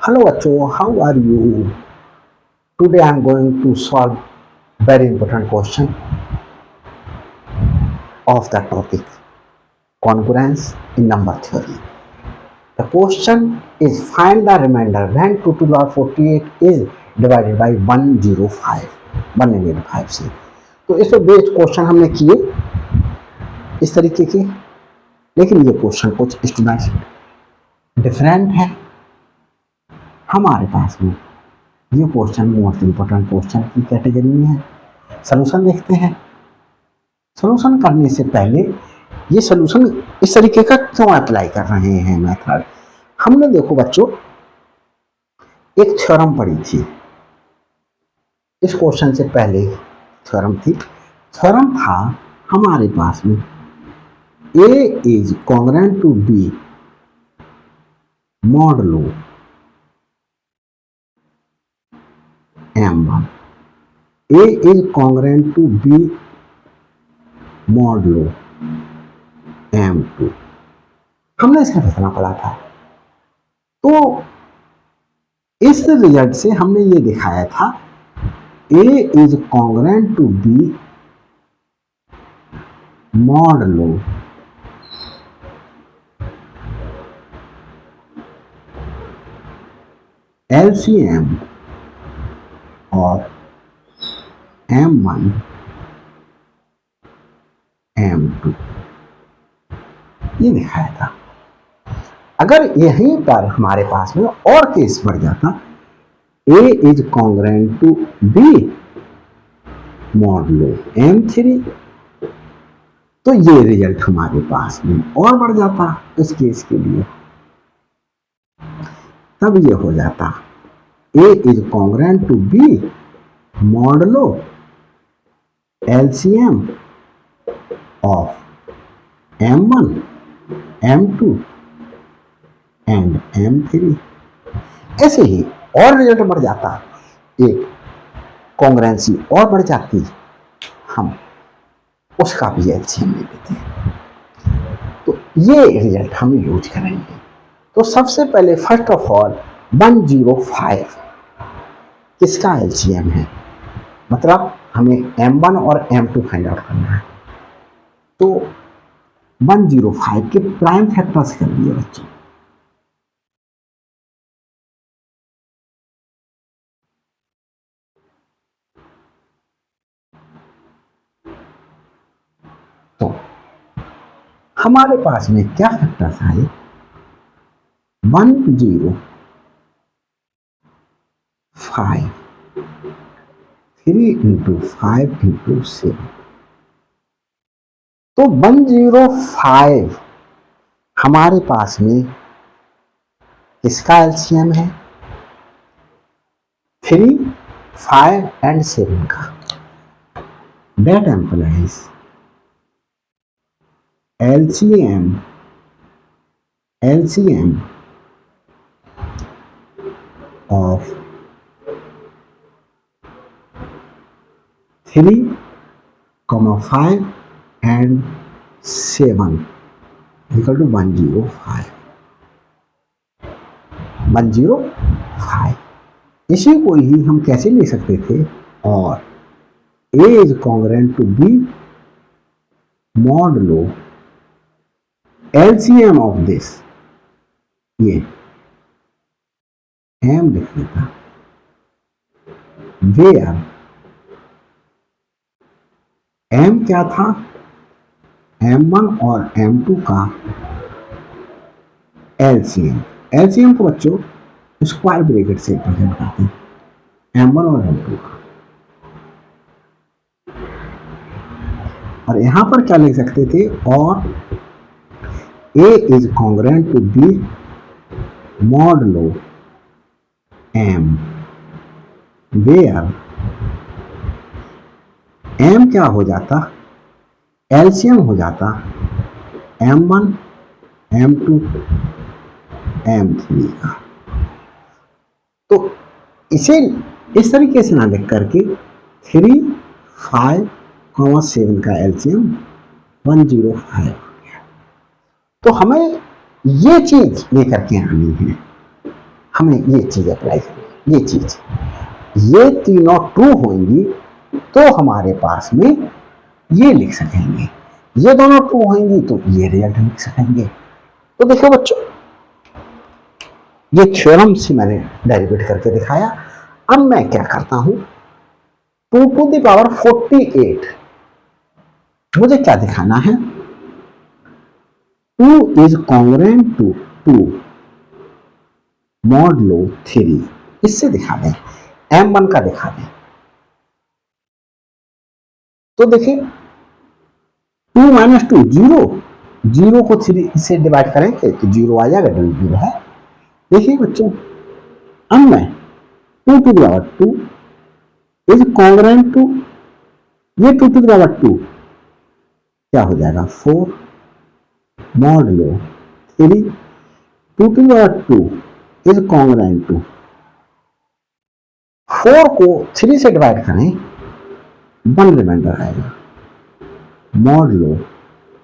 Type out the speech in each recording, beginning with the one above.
Hello Acho, how are you? Today I am going to solve very important question of the topic congruence in number theory. The question is find the remainder when 2 to the power 48 is divided by 105 105 से। तो इस पे based question हमने किए इस तरीके के, लेकिन ये क्वेश्चन कुछ स्टूडेंट्स डिफरेंट है हमारे पास में। ये क्वेश्चन मोस्ट इम्पोर्टेंट क्वेश्चन की कैटेगरी में है। सलूशन देखते हैं। सलूशन करने से पहले ये सलूशन इस तरीके का क्यों अप्लाई कर रहे हैं मेथड, हमने देखो बच्चों एक थ्योरम पढ़ी थी इस क्वेश्चन से पहले। थ्योरम था हमारे पास में A is congruent to B modulo M1, A is congruent to B modulo M2। हमने इसका फैसला पढ़ा था। तो इस रिजल्ट से हमने ये दिखाया था A is congruent to B modulo LCM और M1 M2 ये दिखाया था। अगर यहीं पर हमारे पास में और केस बढ़ जाता A is congruent to B modulo M3, तो ये रिजल्ट हमारे पास में और बढ़ जाता इस केस के लिए। तब ये हो जाता A is congruent to B modulo LCM of M1 M2 and M3। ऐसे ही और रिजल्ट बढ़ जाता, एक कॉन्ग्रुएंसी और बढ़ जाती, हम उसका भी एलसीएम ले लेते हैं। तो ये रिजल्ट हम यूज करेंगे। तो सबसे पहले फर्स्ट ऑफ ऑल 105 किसका एलसीएम है, मतलब हमें M1 और M2 फाइंड आउट करना है। तो 105 के प्राइम फैक्टर्स कर दिए बच्चों। तो हमारे पास में क्या फैक्टर्स आए, 105 3 इंटू 5 इंटू 7। तो 105 हमारे पास में किसका एलसीएम है, 3, 5 एंड 7 का। That employees LCM of 3, 5 and 7 equal to 105। इसी को ही हम कैसे ले सकते थे, और A is congruent to B modulo LCM of this, ये M लिख देता, वेयर M क्या था, M1 और M2 का LCM को बच्चों स्क्वायर ब्रैकेट से रिप्रेजेंट करते हैं, M1 और M2 का। और यहां पर क्या लिख सकते थे, और A is congruent to B modulo M, where M क्या हो जाता, LCM हो जाता M1 M2 M3 का। तो इसे इस तरीके से ना लिख करके 3, 5, 7 का LCM 105। तो हमें ये चीज लेकर के आनी है हमें ये चीज अप्लाई करनी, ये चीज, ये तीनों ट्रू होंगी तो हमारे पास में ये लिख सकेंगे, ये दोनों ट्रू होंगी तो ये रिजल्ट लिख सकेंगे। तो देखो बच्चों, ये थ्योरम से मैंने डेरिवेट करके दिखाया। अब मैं क्या करता हूं, 2 टू द पावर 48 मुझे क्या दिखाना है, 2 इज कॉन्ग्रुएंट टू 2 मॉडुलो 3, इससे दिखा दें, M1 का दिखा दें। तो देखिए 2 माइनस 2 0, 0 को 3 से डिवाइड करेंगे तो 0 आ जाएगा, 0 है। देखिए बच्चों, अब मैं 2 to the power 2 is congruent to, ये 2 टू द पावर 2 क्या हो जाएगा 4 modulo 3, 2 to the power 2 is congruent to, 4 को 3 से डिवाइड करें 1 रिमाइंडर आएगा मॉडुलो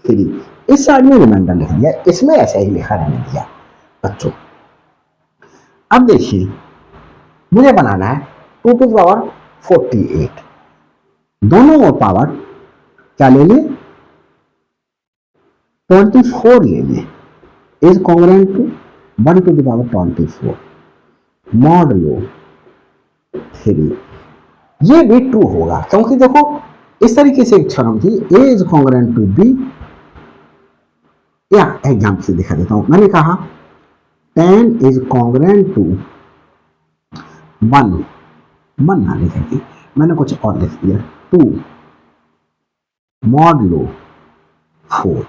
3। इस साइड में रिमाइंडर लिख दिया, इसमें ऐसा ही लिखा रहने दिया बच्चों। अब देखिए मुझे बनाना है 2 टू द पावर 48, दोनों और पावर क्या ले लें 24 ले लें, is congruent to 1 to the power 24 modulo 3, ये भी ट्रू होगा क्योंकि देखो इस तरीके से एक थ्योरम थी, ए इज कॉन्ग्रुएंट टू बी, या एग्जाम्पल से दिखा देता हूं। मैंने कहा 10 इज कॉन्ग्रुएंट टू 1 ना लिखा थी, मैंने कुछ और लिख दिया 2 मॉडुलो 4,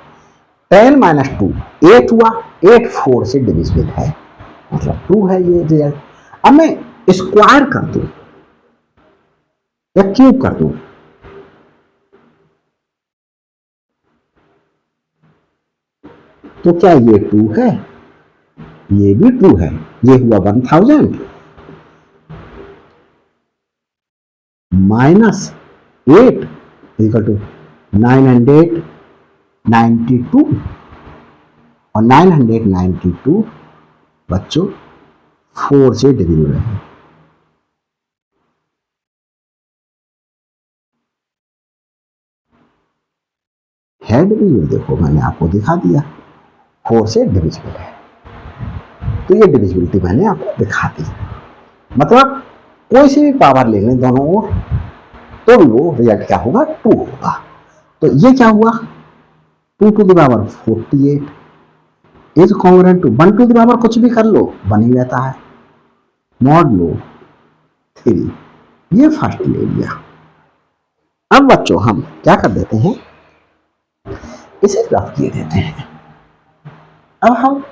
10 माइनस 2 8 हुआ, 8 4 से डिविजिबल है, मतलब 2 है ये रिजल्ट। अब मैं स्क्वायर कर दूं या क्यूब कर दूं, तो क्या ये 2 है, ये भी ट्रू है, ये हुआ 1000 माइनस 8 इक्वल टू 992, और 992 बच्चों 4 से डिविजिबल है डिविजिबल, देखो मैंने आपको दिखा दिया 4 से डिविजिबल है, तो ये डिविजिबिलिटी मैंने आपको दिखा दी। मतलब कोई सी भी पावर ले लें दोनों ओर तो भी वो रिजल्ट क्या होगा 2 होगा। तो ये क्या हुआ 2 to the power 48 is congruent to 1 to the power कुछ भी कर लो बन ही रहता है मॉडुलो 3, ये फर्स्ट ले लिया। अब बच्चों हम क्या कर देते हैं, इसे रफ किए देते हैं। अब हम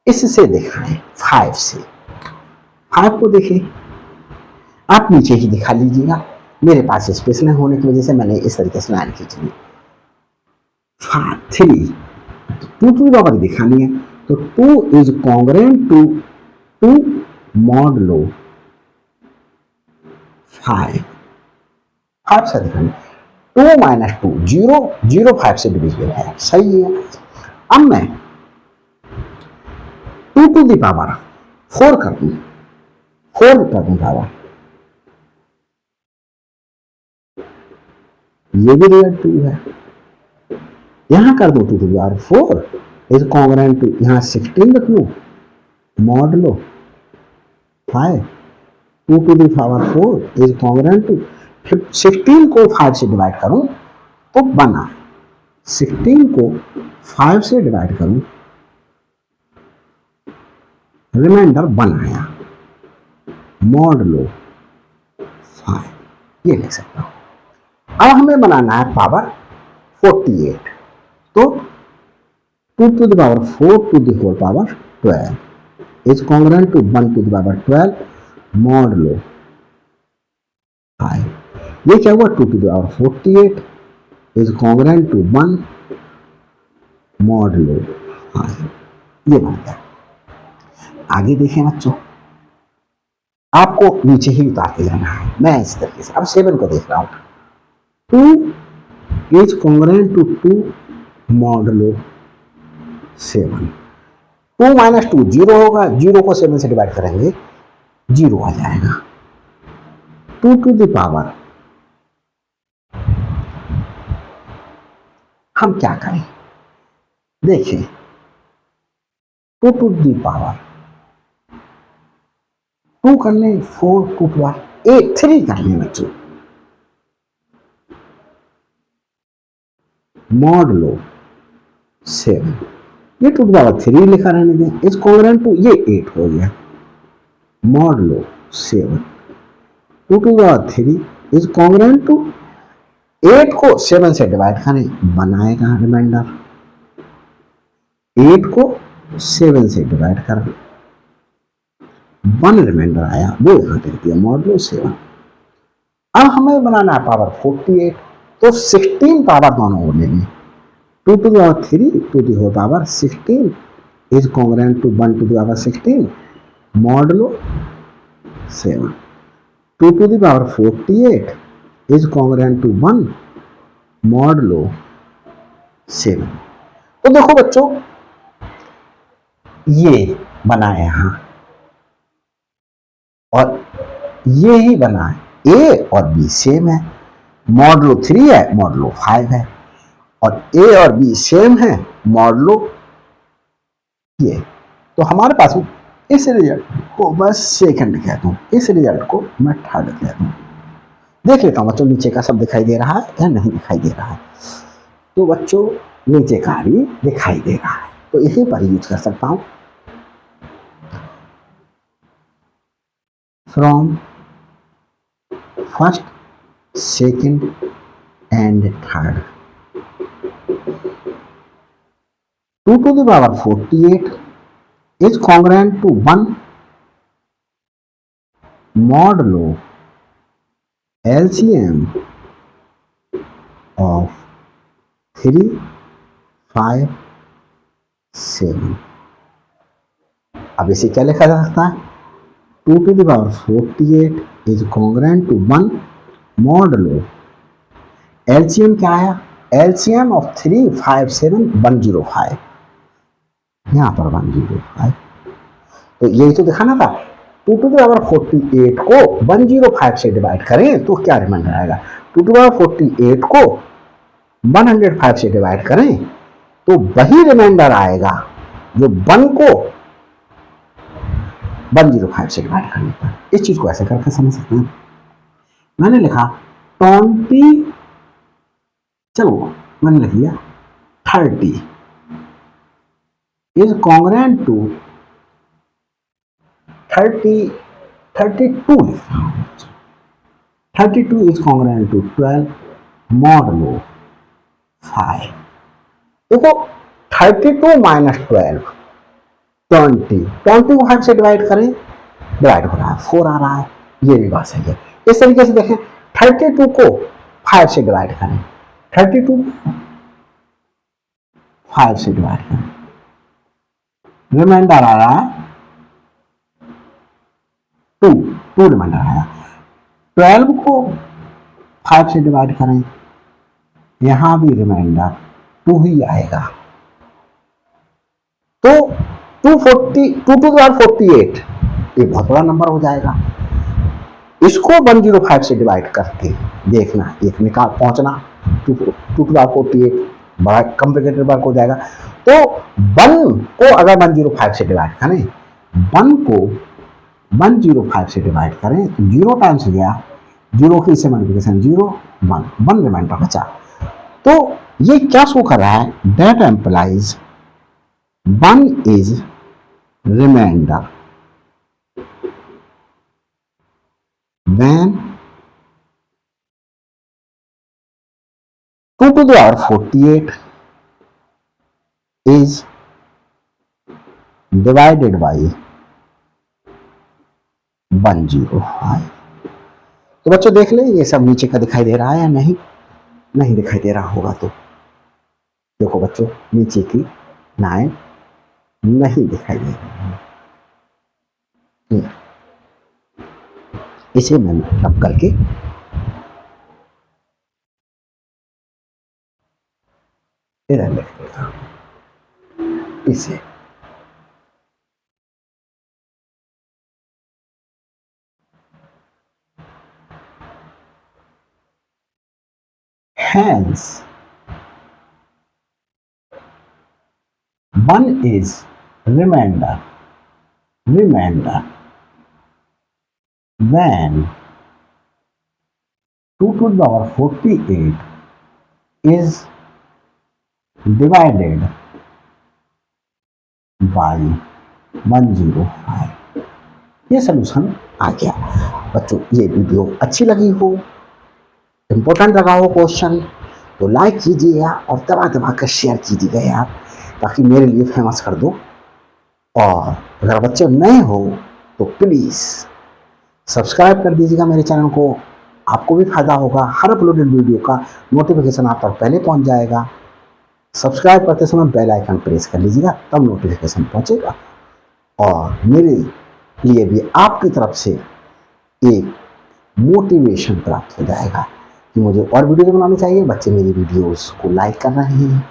इससे दिखाएं 5 से, 5 को देखें, आप नीचे ही दिखा लीजिएगा, मेरे पास स्पेस न होने की वजह से मैंने इस तरीके से लाइन खींच ली। 3 2 टू द पावर दिखानी है, तो 2 इज कॉन्ग्रुएंट टू 2 मॉडुलो 5 से दिखानी, 2 माइनस 2 0 0 5 से डिविजिबल है, सही है। अब मैं 2 टू द पावर 4 कर दूं, 4 कर दूं पावर, ये भी रियल 2 है, यहां कर दो 2 to the power 4 is congruent to, यहां 16 रख लूं modulo 5, 2 to the power 4 is congruent to, 16 को 5 से डिवाइड करूं तो बना, 16 को 5 से डिवाइड करूं रिमाइंडर 1 आया मॉडुलो 5, ये लिख सकता हूं। अब हमें बनाना है पावर 48, तो 2 to the power 4 to the whole power 12 is congruent to 1 to the power 12 modulo 5, ये क्या हुआ 2 to the power 48 is congruent to 1 modulo 5, ये बन गया। आगे देखें बच्चों, आपको नीचे ही उतारते जाना है, मैं इस तरीके से अब 7 को देख रहा हूं, 2 is congruent to 2 modulo 7, two minus two zero होगा, जीरो को 7 से डिवाइड करेंगे जीरो आ जाएगा। 2 हम क्या करें, देखिए 2 टू कर लें, 4 3 कर लें बच्चों, मॉडलो 7, ये 2 3 लिखा रहने दें, इज कॉन्ग्रुएंट टू ये 8 हो गया, मॉडलो 7 2 3 इज कॉन्ग्रुएंट टू 8 को 7 से डिवाइड करें, बनाएगा रिमाइंडर, 8 को 7 से डिवाइड कर 1 रिमाइंडर आया, वो यहां दे दिया मॉडलो 7। अब हमें बनाना है पावर 48, तो 16 पावर दोनों को ले लें, 2 3 16 is congruent to 1 modulo 7, 2 48 is congruent to 1 modulo 7। तो देखो बच्चों ये बना है यहां, और ये ही बना है, ए और बी सेम है, मॉडलो 3 है, मॉडलो 5 है, और ए और बी सेम है, मॉडलो ये। तो हमारे पास इस रिजल्ट को मैं सेकंड कहता हूं, इस रिजल्ट को मैं थर्ड कहता हूं। देख लेता हूं बच्चों नीचे का सब दिखाई दे रहा है या नहीं दिखाई दे रहा है। तो बच्चों नीचे का भी दिखाई दे रहा है, तो यहीं पर यूज कर सकता हूं, from first second and third, 2 48 is congruent to 1 modulo LCM of 3, 5, 7। अब इसे क्या लिखा जा सकता है, 2 48 is congruent to 1 modulo LCM क्या आया, LCM of 3, 5, 7 105, यहाँ पर 105। तो यही तो दिखाना था, 2 48 को 105 से डिवाइड करें तो क्या रिमाइंडर आएगा, 2 48 को 105 से डिवाइड करें तो वही रिमाइंडर आएगा जो 1 को 105 से डिवाइड करने पर। इस चीज को ऐसे करके समझ सकते हैं। मैंने लिखा 20, चलो मैंने लिख लिया 30 इज कॉन्ग्रुएंट टू 32 लिखा, 32 इज कॉन्ग्रुएंट टू 12 मॉडलो 5। देखो 32 माइनस 12 20 को 5 से डिवाइड करें, डिवाइड हो रहा है 4 आ रहा है, ये भी बात सही है। इस तरीके से देखें 32 को 5 से डिवाइड करें, 32 5 से डिवाइड करें, रिमाइंडर आ रहा है 2 रिमाइंडर आया, 12 को 5 से डिवाइड करें, यहां भी रिमाइंडर 2 ही आएगा। तो 248 ये बहुत बड़ा नंबर हो जाएगा, इसको 105 से डिवाइड करके देखना, एक निकाल पहुंचना 248 बड़ा कॉम्प्लिकेटेड वर्क हो जाएगा। तो 1 को अगर 105 से डिवाइड करें, 1 को 105 से डिवाइड करें तो 0 टाइम्स गया, 0 की से मल्टीप्लिकेशन 0 1 रिमाइंडर बचा। तो ये क्या शो कर रहा है, that implies 1 is remainder when 2 48 is divided by 105। तो बच्चों देख ले ये सब नीचे का दिखाई दे रहा है या नहीं, नहीं दिखाई दे रहा होगा तो देखो बच्चों नीचे की लाइन नहीं दिखाई दे रही है, इसे मैं रब करके इधर लिख देता हूं, इसे hence one is remainder when 2 to the power 48 is divided by 105। ये सलूशन आ गया। बच्चों ये वीडियो अच्छी लगी हो, इम्पोर्टेंट लगा हो क्वेश्चन, तो लाइक कीजिएगा और दबा दबा कर शेयर कीजिएगा यार, ताकि मेरे लिए फेमस कर दो। और अगर बच्चे नए हो तो प्लीज़ सब्सक्राइब कर दीजिएगा मेरे चैनल को, आपको भी फायदा होगा। हर अपलोडेड वीडियो का नोटिफिकेशन आप तक पहले पहुंच जाएगा। सब्सक्राइब करते समय बेल आइकन प्रेस कर लीजिएगा, तब नोटिफिकेशन पहुंचेगा। और मेरे लिए भी आपकी तरफ से एक मोटिवेशन प्राप्त हो जाएगा कि मुझे और वीडियो बनानी चाहिए। बच्चे मेरी वीडियोस को लाइक कर रहे हैं,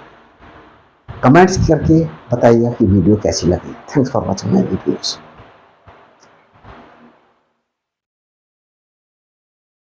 कमेंट्स करके बताइएगा कि वीडियो कैसी लगी। Thanks for watching my videos.